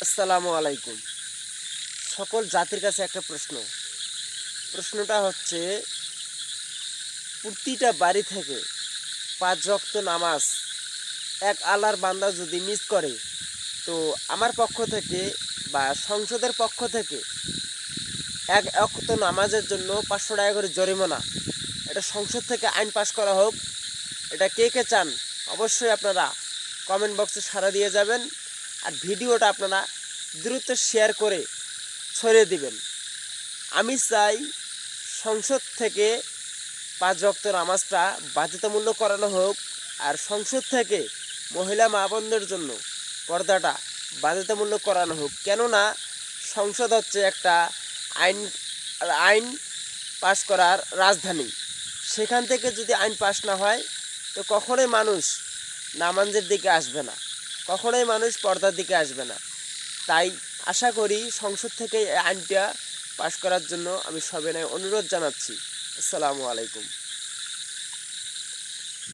আসসালামু আলাইকুম। সকল জাতির কাছে একটা প্রশ্নটা হচ্ছে, প্রতিটা বাড়ি থেকে ৫ ওয়াক্ত নামাজ এক আল্লাহর বান্দা যদি মিস করে, তো আমার পক্ষ থেকে বা সংসদের পক্ষ থেকে এক ওয়াক্ত নামাজের জন্য ৫০০ টাকা করে জরিমানা, এটা সংসদ থেকে আইন পাশ করা হোক। এটা কে কে চান অবশ্যই আপনারা কমেন্ট বক্সে সাড়া দিয়ে যাবেন, আর ভিডিওটা আপনারা দ্রুত শেয়ার করে ছড়িয়ে দিবেন। আমি চাই সংসদ থেকে ৫ ওয়াক্ত নামাজটা বাধ্যতামূল্য করানো হোক, আর সংসদ থেকে মহিলা মা বোনদের জন্য পর্দাটা বাধ্যতামূলক করানো হোক। কেননা সংসদ হচ্ছে একটা আইন আইন পাশ করার রাজধানী। সেখান থেকে যদি আইন পাশ না হয়, তো কখনোই মানুষ নামাজের দিকে আসবে না, কখনোই মানুষ পর্দার দিকে আসবে না। তাই আশা করি সংসদ থেকে এই আইনটা পাশ করার জন্য আমি সবিনয় অনুরোধ জানাচ্ছি। আসসালামু আলাইকুম।